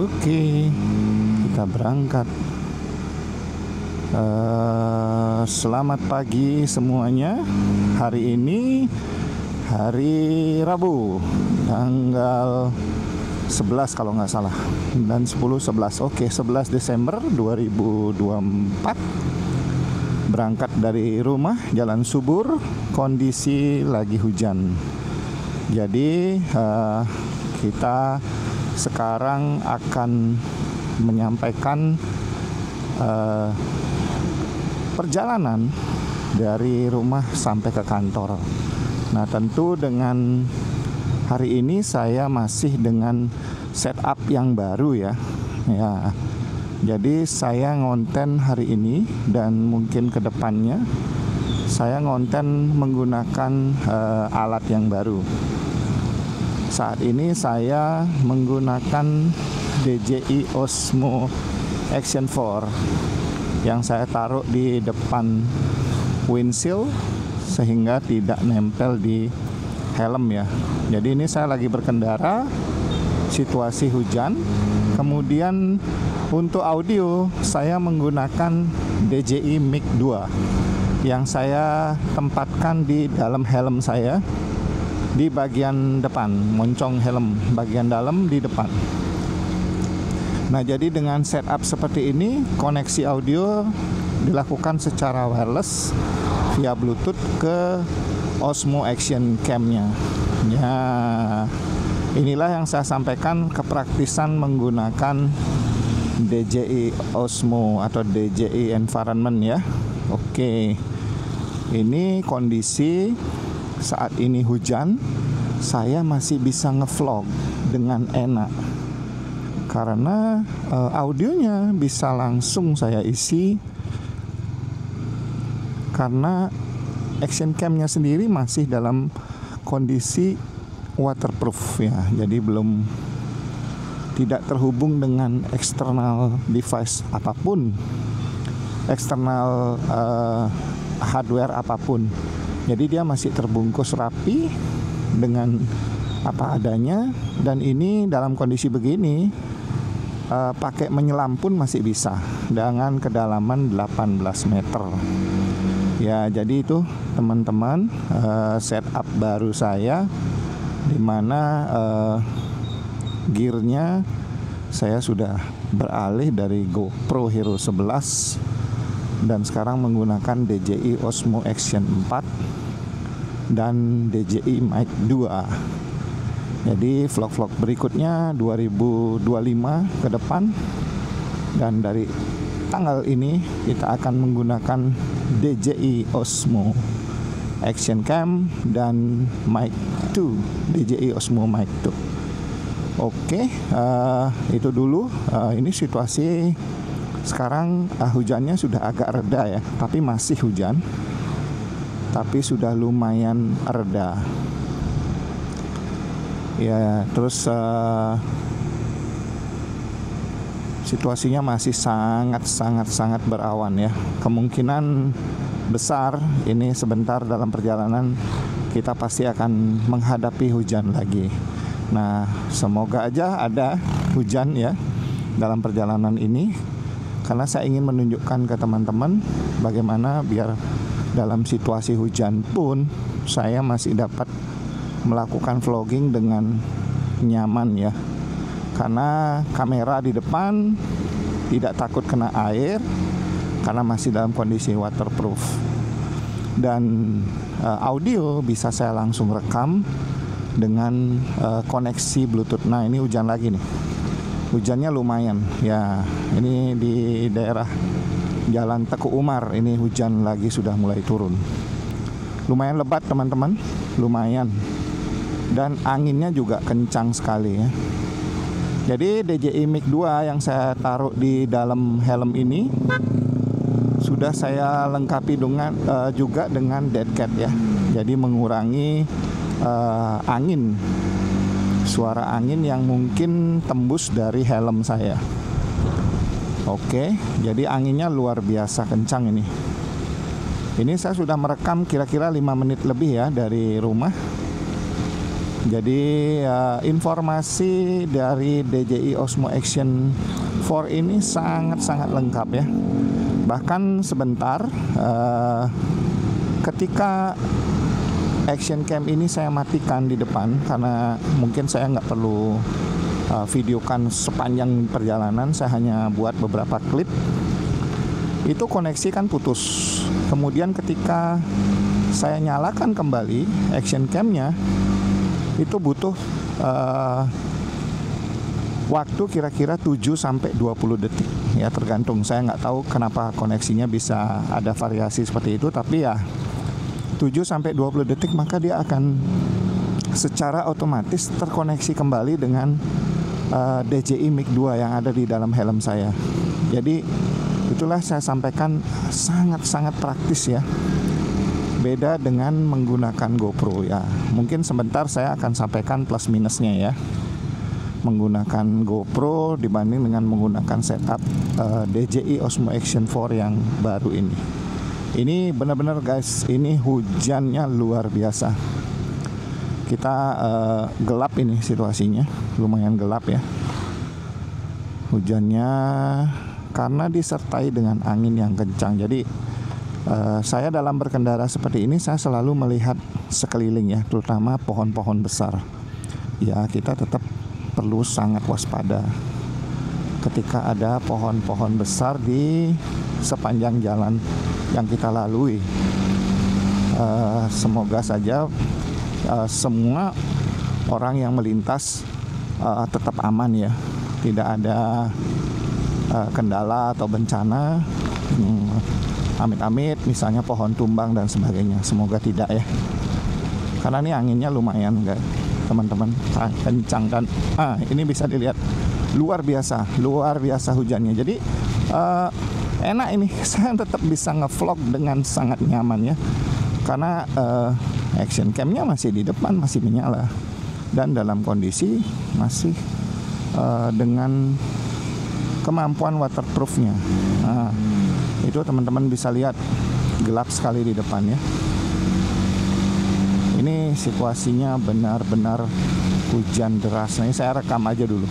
Oke, kita berangkat. Selamat pagi semuanya. Hari ini hari Rabu, tanggal 11 kalau nggak salah, dan 10-11. Oke, 11 Desember 2024. Berangkat dari rumah, Jalan Subur, kondisi lagi hujan. Jadi kita sekarang akan menyampaikan perjalanan dari rumah sampai ke kantor. Nah, tentu dengan hari ini saya masih dengan setup yang baru ya. Jadi saya ngonten hari ini dan mungkin ke depannya saya ngonten menggunakan alat yang baru. Saat ini saya menggunakan DJI Osmo Action 4 yang saya taruh di depan windshield sehingga tidak nempel di helm ya. Jadi ini saya lagi berkendara, situasi hujan. Kemudian untuk audio saya menggunakan DJI Mic 2 yang saya tempatkan di dalam helm saya, di bagian depan, moncong helm bagian dalam di depan. Nah, jadi dengan setup seperti ini, koneksi audio dilakukan secara wireless via Bluetooth ke Osmo Action Cam-nya. Ya, inilah yang saya sampaikan kepraktisan menggunakan DJI Osmo atau DJI Environment ya. Oke, ini kondisi saat ini hujan, saya masih bisa ngevlog dengan enak karena audionya bisa langsung saya isi karena action cam-nya sendiri masih dalam kondisi waterproof ya. Jadi tidak terhubung dengan eksternal device apapun, eksternal hardware apapun. Jadi dia masih terbungkus rapi dengan apa adanya, dan ini dalam kondisi begini pakai menyelam pun masih bisa dengan kedalaman 18 meter. Ya, jadi itu teman-teman setup baru saya, dimana gearnya saya sudah beralih dari GoPro Hero 11 dan sekarang menggunakan DJI Osmo Action 4 dan DJI Mic 2. Jadi vlog-vlog berikutnya 2025 ke depan, dan dari tanggal ini kita akan menggunakan DJI Osmo Action Cam dan Mic 2, DJI Osmo Mic 2. Oke, itu dulu. Ini situasi sekarang, hujannya sudah agak reda ya, tapi masih hujan, tapi sudah lumayan reda. Ya, terus situasinya masih sangat berawan ya. Kemungkinan besar ini sebentar dalam perjalanan kita pasti akan menghadapi hujan lagi. Nah, semoga aja ada hujan ya dalam perjalanan ini, karena saya ingin menunjukkan ke teman-teman bagaimana biar dalam situasi hujan pun saya masih dapat melakukan vlogging dengan nyaman ya. Karena kamera di depan tidak takut kena air karena masih dalam kondisi waterproof. Dan audio bisa saya langsung rekam dengan koneksi Bluetooth. Nah, ini hujan lagi nih. Hujannya lumayan ya. Ini di daerah Jalan Teguh Umar, ini hujan lagi sudah mulai turun. Lumayan lebat teman-teman, lumayan. Dan anginnya juga kencang sekali ya. Jadi DJI Mic 2 yang saya taruh di dalam helm ini sudah saya lengkapi dengan juga dengan dead cat ya. Jadi mengurangi angin, suara angin yang mungkin tembus dari helm saya. Oke, jadi anginnya luar biasa kencang ini. Ini saya sudah merekam kira-kira 5 menit lebih ya dari rumah. Jadi informasi dari DJI Osmo Action 4 ini sangat-sangat lengkap ya. Bahkan sebentar ketika action cam ini saya matikan di depan, karena mungkin saya nggak perlu videokan sepanjang perjalanan, saya hanya buat beberapa klip. Itu koneksi kan putus. Kemudian ketika saya nyalakan kembali action camnya, itu butuh waktu kira-kira 7-20 detik ya, tergantung. Saya nggak tahu kenapa koneksinya bisa ada variasi seperti itu, tapi ya 7-20 detik maka dia akan secara otomatis terkoneksi kembali dengan DJI Mic 2 yang ada di dalam helm saya. Jadi itulah saya sampaikan, sangat-sangat praktis ya. Beda dengan menggunakan GoPro ya. Mungkin sebentar saya akan sampaikan plus minusnya ya, menggunakan GoPro dibanding dengan menggunakan setup DJI Osmo Action 4 yang baru ini. Ini benar-benar guys, ini hujannya luar biasa. Kita gelap ini situasinya, lumayan gelap ya. Hujannya karena disertai dengan angin yang kencang. Jadi saya dalam berkendara seperti ini, saya selalu melihat sekeliling ya, terutama pohon-pohon besar. Ya, kita tetap perlu sangat waspada ketika ada pohon-pohon besar di sepanjang jalan yang kita lalui. Semoga saja semua orang yang melintas tetap aman ya, tidak ada kendala atau bencana, amit-amit misalnya pohon tumbang dan sebagainya. Semoga tidak ya, karena ini anginnya lumayan guys, teman-teman, kencang. Dan ini bisa dilihat luar biasa hujannya. Jadi enak ini, saya tetap bisa ngevlog dengan sangat nyaman ya, karena action camnya masih di depan, masih menyala, dan dalam kondisi masih dengan kemampuan waterproofnya. Nah, itu teman-teman bisa lihat gelap sekali di depan ya. Ini situasinya benar-benar hujan deras. Nah, ini saya rekam aja dulu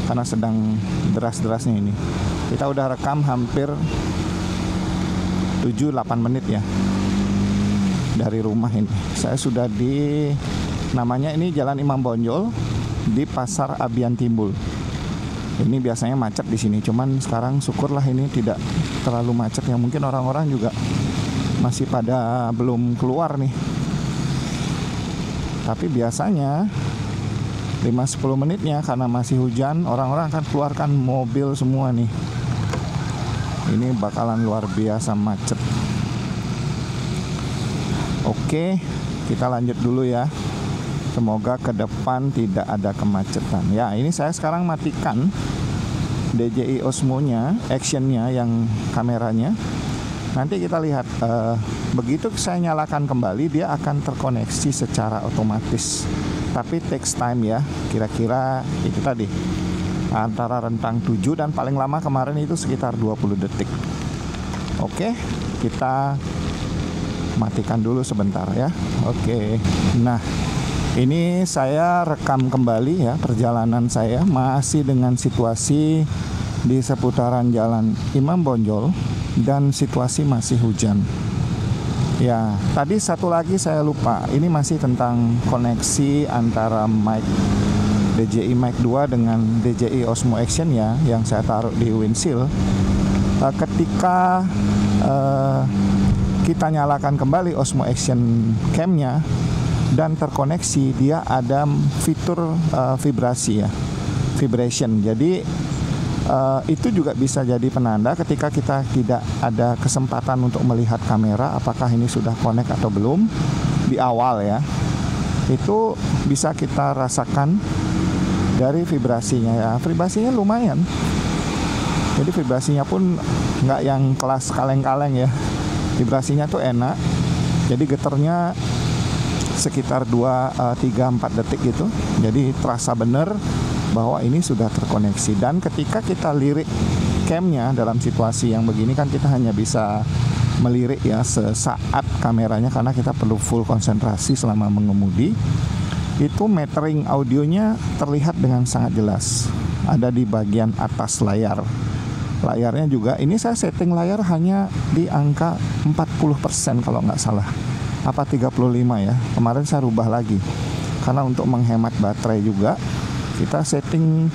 karena sedang deras-derasnya ini. Kita udah rekam hampir 7-8 menit ya dari rumah ini. Saya sudah di, namanya ini Jalan Imam Bonjol di Pasar Abian Timbul. Ini biasanya macet di sini, cuman sekarang syukurlah ini tidak terlalu macet ya. Mungkin orang-orang juga masih pada belum keluar nih. Tapi biasanya 5-10 menitnya, karena masih hujan, orang-orang akan keluarkan mobil semua nih. Ini bakalan luar biasa macet. Oke, kita lanjut dulu ya. Semoga ke depan tidak ada kemacetan. Ya, ini saya sekarang matikan DJI Osmo-nya, Action-nya yang kameranya. Nanti kita lihat, begitu saya nyalakan kembali, dia akan terkoneksi secara otomatis. Tapi takes time ya, kira-kira itu tadi, antara rentang 7 dan paling lama kemarin itu sekitar 20 detik. Oke, kita matikan dulu sebentar ya. Oke, nah ini saya rekam kembali ya perjalanan saya, masih dengan situasi di seputaran Jalan Imam Bonjol dan situasi masih hujan. Ya, tadi satu lagi saya lupa. Ini masih tentang koneksi antara mic DJI Mic 2 dengan DJI Osmo Action ya, yang saya taruh di windshield. Ketika kita nyalakan kembali Osmo Action Cam-nya dan terkoneksi, dia ada fitur vibrasi ya, vibration. Jadi itu juga bisa jadi penanda ketika kita tidak ada kesempatan untuk melihat kamera apakah ini sudah connect atau belum di awal ya. Itu bisa kita rasakan dari vibrasinya ya. Vibrasinya lumayan. Jadi vibrasinya pun nggak yang kelas kaleng-kaleng ya. Vibrasinya tuh enak. Jadi getarnya sekitar 2-3-4 detik gitu. Jadi terasa bener bahwa ini sudah terkoneksi. Dan ketika kita lirik camnya dalam situasi yang begini kan kita hanya bisa melirik ya sesaat kameranya, karena kita perlu full konsentrasi selama mengemudi. itu metering audionya terlihat dengan sangat jelas. Ada di bagian atas layar. Layarnya juga, ini saya setting layar hanya di angka 40% kalau nggak salah. Apa 35 ya. Kemarin saya rubah lagi. Karena untuk menghemat baterai juga, kita setting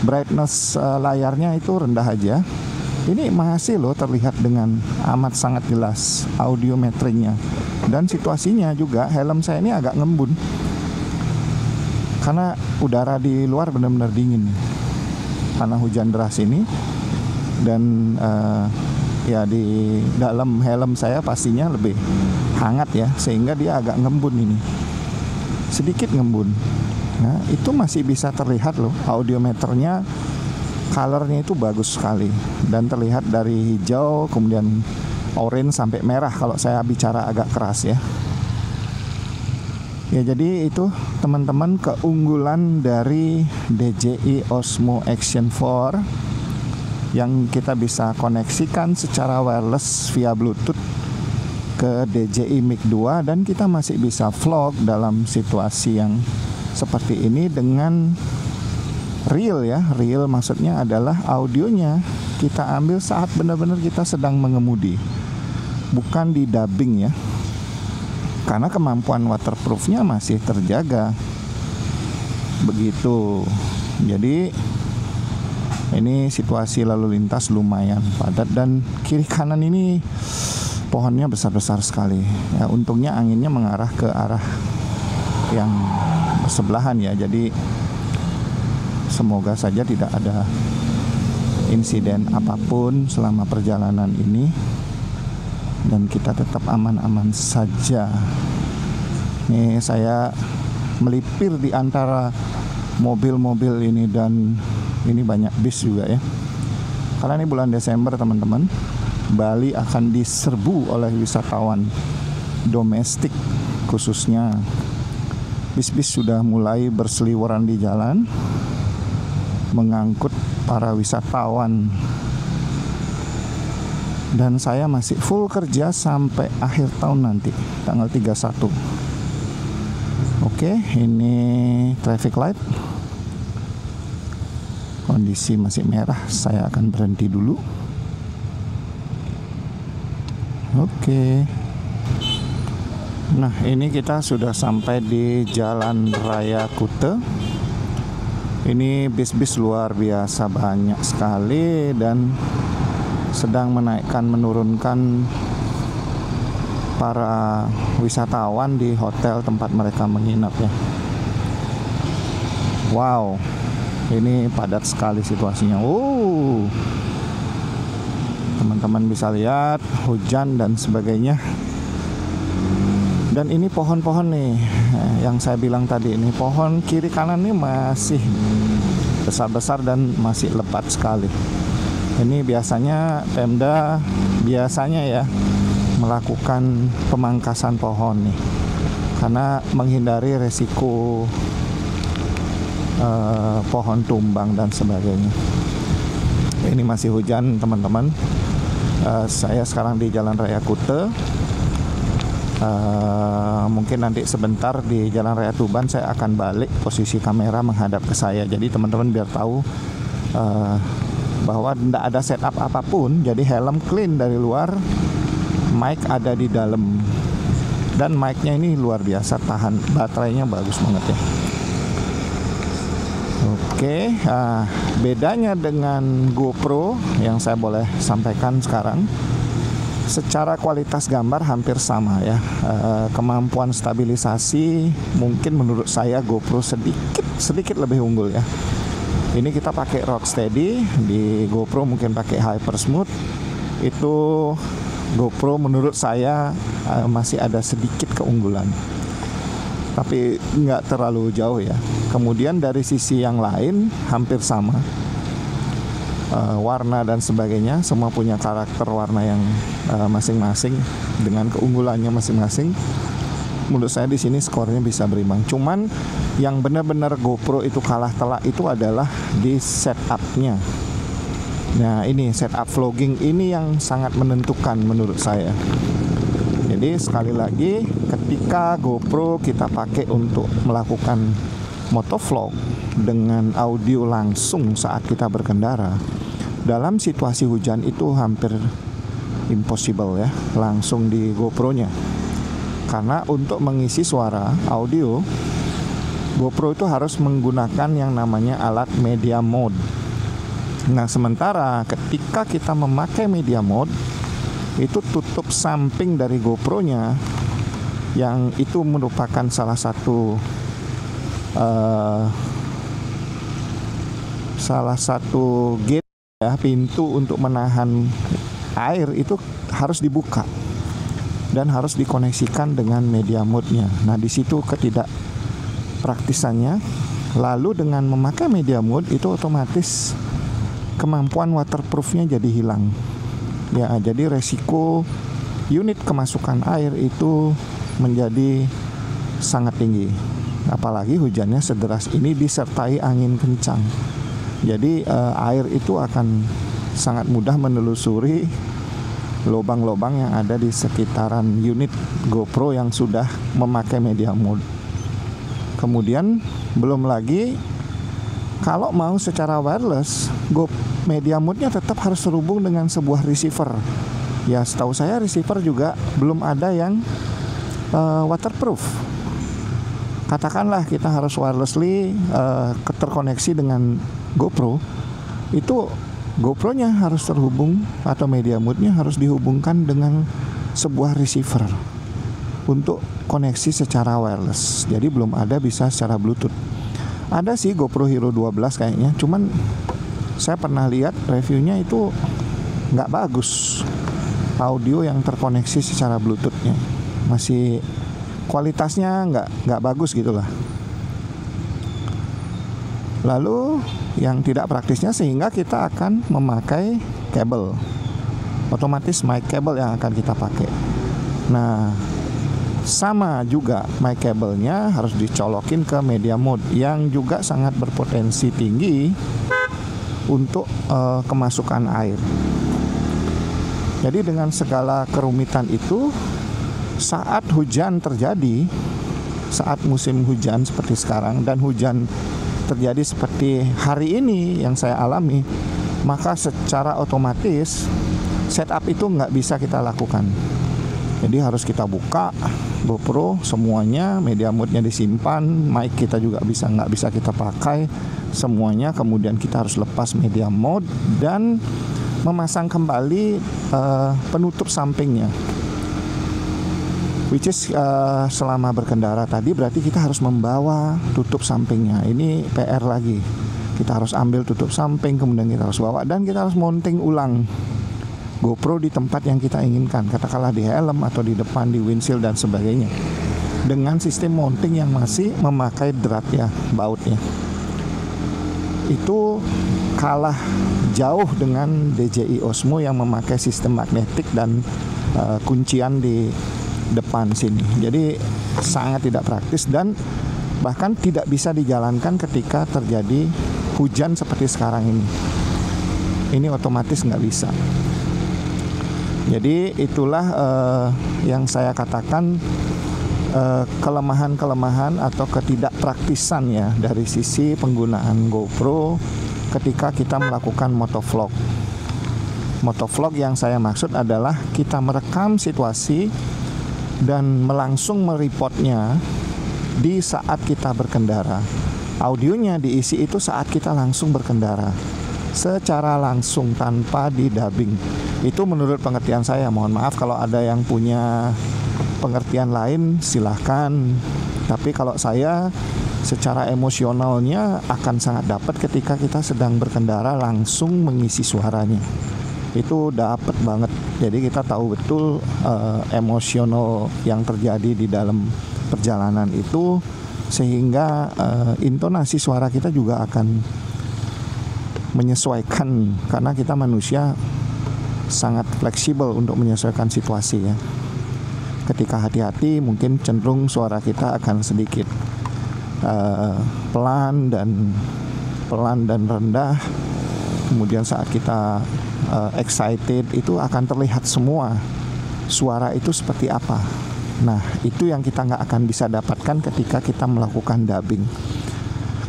brightness layarnya itu rendah aja. Ini masih loh terlihat dengan amat sangat jelas audio meteringnya. Dan situasinya juga helm saya ini agak ngembun. Karena udara di luar benar-benar dingin. Karena hujan deras ini. Dan ya di dalam helm saya pastinya lebih hangat ya. Sehingga dia agak ngembun ini. Sedikit ngembun. Nah, itu masih bisa terlihat loh audiometernya, colornya itu bagus sekali dan terlihat dari hijau kemudian orange sampai merah kalau saya bicara agak keras ya. Ya, jadi itu teman-teman keunggulan dari DJI Osmo Action 4 yang kita bisa koneksikan secara wireless via Bluetooth ke DJI Mic 2 dan kita masih bisa vlog dalam situasi yang seperti ini dengan real ya. Real maksudnya adalah audionya kita ambil saat benar-benar kita sedang mengemudi, bukan di dubbing ya. Karena kemampuan waterproofnya masih terjaga. Begitu. Jadi ini situasi lalu lintas lumayan padat dan kiri kanan ini pohonnya besar-besar sekali. Ya, untungnya anginnya mengarah ke arah yang bersebelahan ya. Jadi semoga saja tidak ada insiden apapun selama perjalanan ini dan kita tetap aman-aman saja. Nih saya melipir di antara mobil-mobil ini dan ini banyak bis juga ya. Karena ini bulan Desember teman-teman, Bali akan diserbu oleh wisatawan domestik khususnya. Bis-bis sudah mulai berseliweran di jalan mengangkut para wisatawan. Dan saya masih full kerja sampai akhir tahun nanti, tanggal 31. Oke, ini traffic light. Kondisi masih merah, saya akan berhenti dulu. Oke. Nah, ini kita sudah sampai di Jalan Raya Kute. Ini bis-bis luar biasa banyak sekali dan sedang menaikkan menurunkan para wisatawan di hotel tempat mereka menginap ya. Wow, ini padat sekali situasinya. Teman-teman bisa lihat hujan dan sebagainya. Dan ini pohon-pohon nih yang saya bilang tadi, ini pohon kiri kanan nih masih besar-besar dan masih lebat sekali. Ini biasanya Pemda ya melakukan pemangkasan pohon nih karena menghindari resiko pohon tumbang dan sebagainya. Ini masih hujan teman-teman. Saya sekarang di Jalan Raya Kute. Mungkin nanti sebentar di Jalan Raya Tuban saya akan balik posisi kamera menghadap ke saya. Jadi teman-teman biar tahu bahwa tidak ada setup apapun. Jadi helm clean dari luar, mic ada di dalam. Dan mic-nya ini luar biasa tahan, baterainya bagus banget ya. Oke, bedanya dengan GoPro yang saya boleh sampaikan sekarang, secara kualitas gambar hampir sama ya. Kemampuan stabilisasi mungkin menurut saya GoPro sedikit lebih unggul ya. Ini kita pakai Rocksteady, di GoPro mungkin pakai Hyper Smooth. Itu GoPro menurut saya masih ada sedikit keunggulan, tapi nggak terlalu jauh ya. Kemudian dari sisi yang lain hampir sama, warna dan sebagainya semua punya karakter warna yang masing-masing dengan keunggulannya masing-masing. Menurut saya di sini skornya bisa berimbang. Cuman yang benar-benar GoPro itu kalah telak itu adalah di setupnya. Nah, ini setup vlogging ini yang sangat menentukan menurut saya. Jadi sekali lagi, ketika GoPro kita pakai untuk melakukan motovlog dengan audio langsung saat kita berkendara, dalam situasi hujan itu hampir impossible ya, langsung di GoPro-nya. Karena untuk mengisi suara audio, GoPro itu harus menggunakan yang namanya alat media mode. Nah, sementara ketika kita memakai media mode, itu tutup samping dari GoPro-nya, yang itu merupakan salah satu gate ya, pintu untuk menahan air itu harus dibuka dan harus dikoneksikan dengan media mode-nya. Nah, di situ ketidakpraktisannya. Lalu dengan memakai media mode itu otomatis kemampuan waterproof-nya jadi hilang. Ya, jadi resiko unit kemasukan air itu menjadi sangat tinggi. Apalagi hujannya sederas ini disertai angin kencang. Jadi air itu akan sangat mudah menelusuri lubang-lubang yang ada di sekitaran unit GoPro yang sudah memakai media mode. Kemudian belum lagi kalau mau secara wireless, media mode-nya tetap harus terhubung dengan sebuah receiver. Ya, setahu saya receiver juga belum ada yang waterproof. Katakanlah kita harus wirelessly terkoneksi dengan GoPro, itu GoPro-nya harus terhubung atau media mode-nya harus dihubungkan dengan sebuah receiver untuk koneksi secara wireless. Jadi belum ada bisa secara Bluetooth. Ada sih GoPro Hero 12 kayaknya, cuman saya pernah lihat reviewnya itu nggak bagus. Audio yang terkoneksi secara Bluetooth-nya masih kualitasnya nggak bagus gitulah. Lalu yang tidak praktisnya sehingga kita akan memakai kabel, otomatis mic cable yang akan kita pakai. Nah, sama juga mic cable-nya harus dicolokin ke media mode yang juga sangat berpotensi tinggi untuk kemasukan air. Jadi dengan segala kerumitan itu, saat hujan terjadi, saat musim hujan seperti sekarang dan hujan terjadi seperti hari ini yang saya alami, maka secara otomatis setup itu nggak bisa kita lakukan. Jadi harus kita buka GoPro semuanya, media mode-nya disimpan, mic kita juga nggak bisa kita pakai semuanya. Kemudian kita harus lepas media mode dan memasang kembali penutup sampingnya. Which is selama berkendara tadi berarti kita harus membawa tutup sampingnya. Ini PR lagi. Kita harus ambil tutup samping, kemudian kita harus bawa dan kita harus mounting ulang GoPro di tempat yang kita inginkan, katakanlah di helm atau di depan, di windshield dan sebagainya, dengan sistem mounting yang masih memakai drat ya, bautnya. Itu kalah jauh dengan DJI Osmo yang memakai sistem magnetik dan kuncian di depan sini. Jadi sangat tidak praktis dan bahkan tidak bisa dijalankan ketika terjadi hujan seperti sekarang ini. Ini otomatis nggak bisa. Jadi itulah yang saya katakan kelemahan-kelemahan atau ketidakpraktisan ya dari sisi penggunaan GoPro ketika kita melakukan motovlog. Motovlog yang saya maksud adalah kita merekam situasi dan langsung mereportnya di saat kita berkendara. Audionya diisi itu saat kita langsung berkendara, secara langsung tanpa didubbing. Itu menurut pengertian saya. Mohon maaf kalau ada yang punya pengertian lain, silahkan. Tapi kalau saya secara emosionalnya akan sangat dapat ketika kita sedang berkendara langsung mengisi suaranya. Itu dapat banget. Jadi kita tahu betul emosional yang terjadi di dalam perjalanan itu, sehingga intonasi suara kita juga akan menyesuaikan, karena kita manusia sangat fleksibel untuk menyesuaikan situasi ya. Ketika hati-hati mungkin cenderung suara kita akan sedikit pelan dan rendah. Kemudian saat kita excited itu akan terlihat semua suara itu seperti apa. Nah, itu yang kita nggak akan bisa dapatkan ketika kita melakukan dubbing.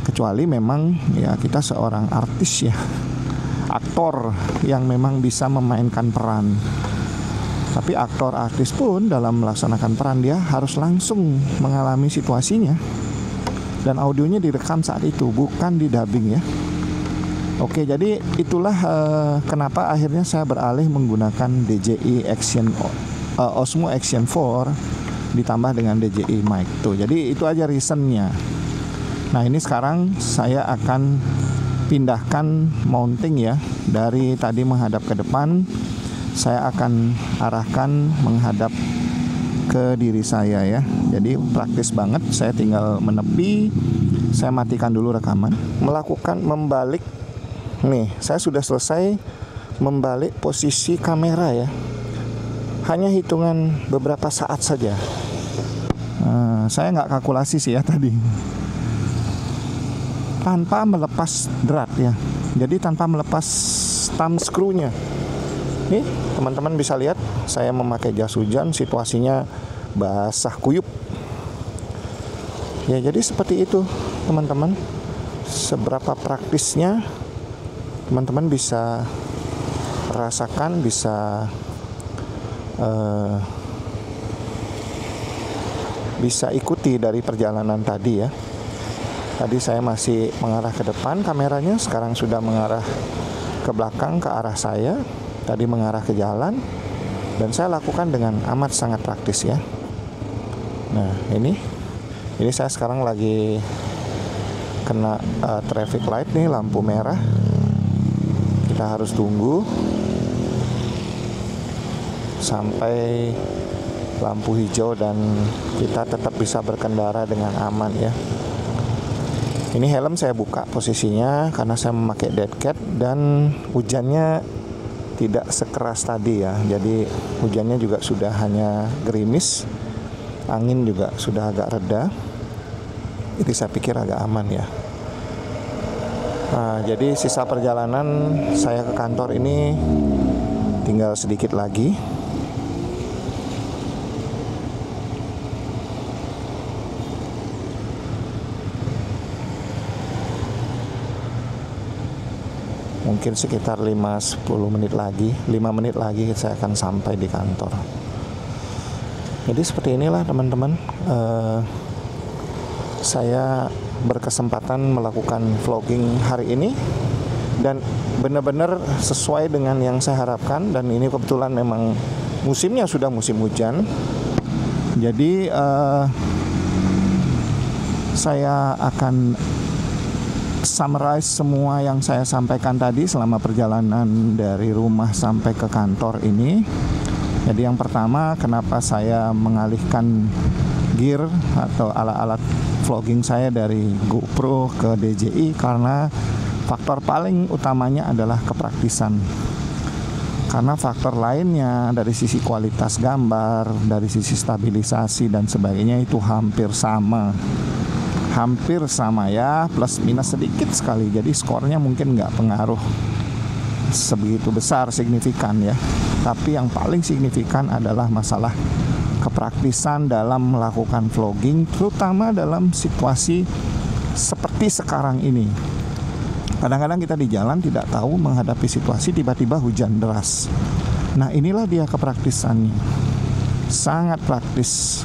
Kecuali memang ya kita seorang artis ya, aktor yang memang bisa memainkan peran. Tapi aktor artis pun dalam melaksanakan peran dia harus langsung mengalami situasinya. Dan audionya direkam saat itu, bukan di dubbing ya. Oke, jadi itulah kenapa akhirnya saya beralih menggunakan DJI Osmo Action 4 ditambah dengan DJI mic tuh. Jadi itu aja reasonnya. Nah, ini sekarang saya akan pindahkan mounting ya, dari tadi menghadap ke depan, saya akan arahkan menghadap ke diri saya ya. Jadi praktis banget, saya tinggal menepi, saya matikan dulu rekaman, melakukan membalik. Nih, saya sudah selesai membalik posisi kamera ya. Hanya hitungan beberapa saat saja. Saya nggak kalkulasi sih ya tadi. Tanpa melepas drat ya. Jadi tanpa melepas thumb screw-nya. Nih, teman-teman bisa lihat saya memakai jas hujan, situasinya basah kuyup. Ya, jadi seperti itu, teman-teman. Seberapa praktisnya teman-teman bisa rasakan, bisa ikuti dari perjalanan tadi ya. Tadi saya masih mengarah ke depan kameranya, sekarang sudah mengarah ke belakang ke arah saya. Tadi mengarah ke jalan, dan saya lakukan dengan amat sangat praktis ya. Nah, ini saya sekarang lagi kena traffic light nih, lampu merah. Kita harus tunggu sampai lampu hijau dan kita tetap bisa berkendara dengan aman ya. Ini helm saya buka posisinya karena saya memakai dead cat dan hujannya tidak sekeras tadi ya. Jadi hujannya juga sudah hanya gerimis, angin juga sudah agak reda. Jadi saya pikir agak aman ya. Nah, jadi sisa perjalanan saya ke kantor ini tinggal sedikit lagi. Mungkin sekitar 5 menit lagi saya akan sampai di kantor. Jadi seperti inilah teman-teman, saya berkesempatan melakukan vlogging hari ini dan benar-benar sesuai dengan yang saya harapkan. Dan ini kebetulan memang musimnya sudah musim hujan. Jadi saya akan summarize semua yang saya sampaikan tadi selama perjalanan dari rumah sampai ke kantor ini. Jadi yang pertama, kenapa saya mengalihkan gear atau alat-alat vlogging saya dari GoPro ke DJI, karena faktor paling utamanya adalah kepraktisan. Karena faktor lainnya dari sisi kualitas gambar, dari sisi stabilisasi dan sebagainya itu hampir sama ya, plus minus sedikit sekali. Jadi skornya mungkin nggak pengaruh sebegitu besar signifikan ya. Tapi yang paling signifikan adalah masalah kepraktisan dalam melakukan vlogging, terutama dalam situasi seperti sekarang ini. Kadang-kadang kita di jalan tidak tahu menghadapi situasi tiba-tiba hujan deras. Nah, inilah dia kepraktisannya. Sangat praktis.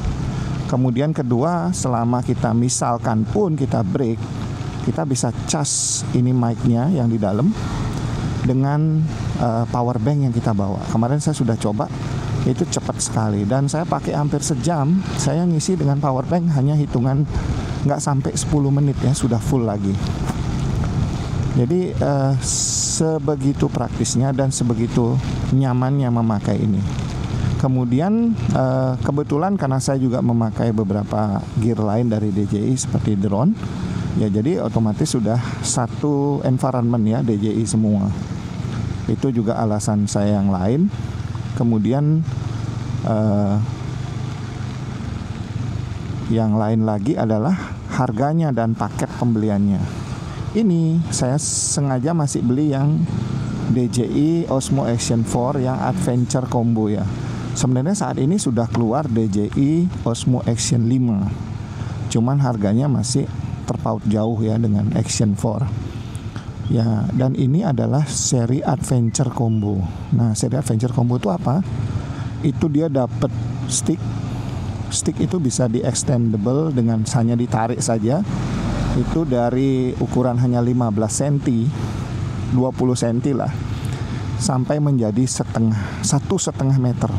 Kemudian kedua, selama kita misalkan pun kita break, kita bisa cas ini mic-nya yang di dalam dengan power bank yang kita bawa. Kemarin saya sudah coba, itu cepat sekali. Dan saya pakai hampir sejam, saya ngisi dengan power bank hanya hitungan nggak sampai 10 menit ya, sudah full lagi. Jadi sebegitu praktisnya dan sebegitu nyamannya memakai ini. Kemudian kebetulan karena saya juga memakai beberapa gear lain dari DJI seperti drone, ya jadi otomatis sudah satu environment ya, DJI semua. Itu juga alasan saya yang lain. Kemudian yang lain lagi adalah harganya dan paket pembeliannya. Ini saya sengaja masih beli yang DJI Osmo Action 4 yang Adventure Combo ya. Sebenarnya saat ini sudah keluar DJI Osmo Action 5. Cuman harganya masih terpaut jauh ya dengan Action 4. Ya, dan ini adalah seri Adventure Combo. Nah, seri Adventure Combo itu apa? Itu dia dapat stick. Stick itu bisa di-extendable dengan hanya ditarik saja. Itu dari ukuran hanya 15 cm, 20 cm lah, sampai menjadi 1,5 meter.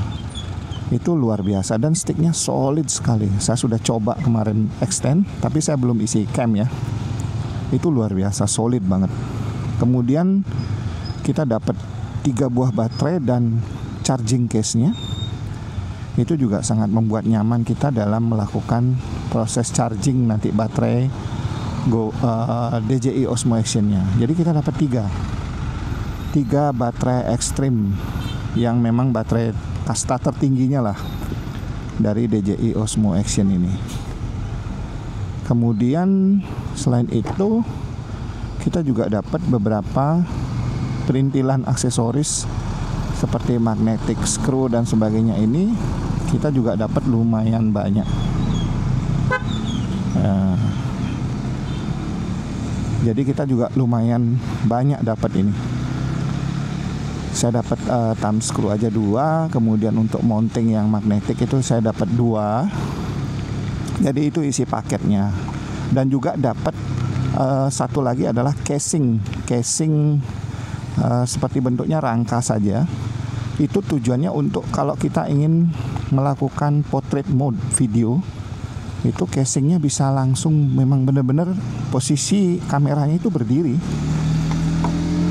Itu luar biasa dan sticknya solid sekali. Saya sudah coba kemarin extend, tapi saya belum isi cam ya. Itu luar biasa, solid banget. Kemudian kita dapat 3 buah baterai dan charging case-nya. Itu juga sangat membuat nyaman kita dalam melakukan proses charging nanti baterai DJI Osmo Action-nya. Jadi kita dapat 3 baterai ekstrim yang memang baterai kasta tertingginya lah dari DJI Osmo Action ini. Kemudian selain itu kita juga dapat beberapa perintilan aksesoris seperti magnetic screw dan sebagainya. Ini kita juga dapat lumayan banyak. Jadi kita juga lumayan banyak dapat ini. Saya dapat thumb screw aja 2, kemudian untuk mounting yang magnetik itu saya dapat 2. Jadi itu isi paketnya. Dan juga dapat satu lagi adalah casing seperti bentuknya rangka saja. Itu tujuannya untuk kalau kita ingin melakukan portrait mode video, itu casingnya bisa langsung memang benar-benar posisi kameranya itu berdiri.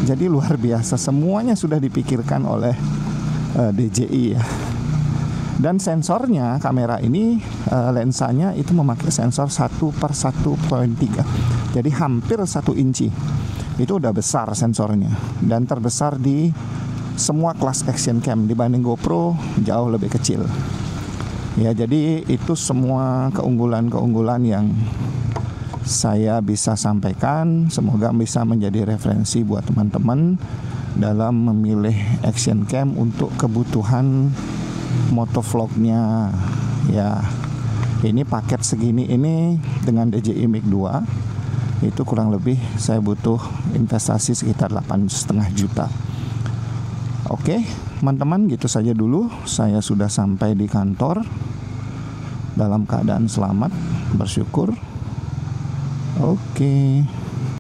Jadi luar biasa, semuanya sudah dipikirkan oleh DJI ya. Dan sensornya, kamera ini lensanya itu memakai sensor 1/1.3. Jadi hampir 1 inci. Itu udah besar sensornya dan terbesar di semua kelas action cam. Dibanding GoPro jauh lebih kecil. Ya, jadi itu semua keunggulan-keunggulan yang saya bisa sampaikan. Semoga bisa menjadi referensi buat teman-teman dalam memilih action cam untuk kebutuhan motovlognya. Ya, ini paket segini ini dengan DJI Mic 2 itu kurang lebih saya butuh investasi sekitar 8,5 juta. Oke, teman-teman, gitu saja dulu. Saya sudah sampai di kantor dalam keadaan selamat, bersyukur. Oke.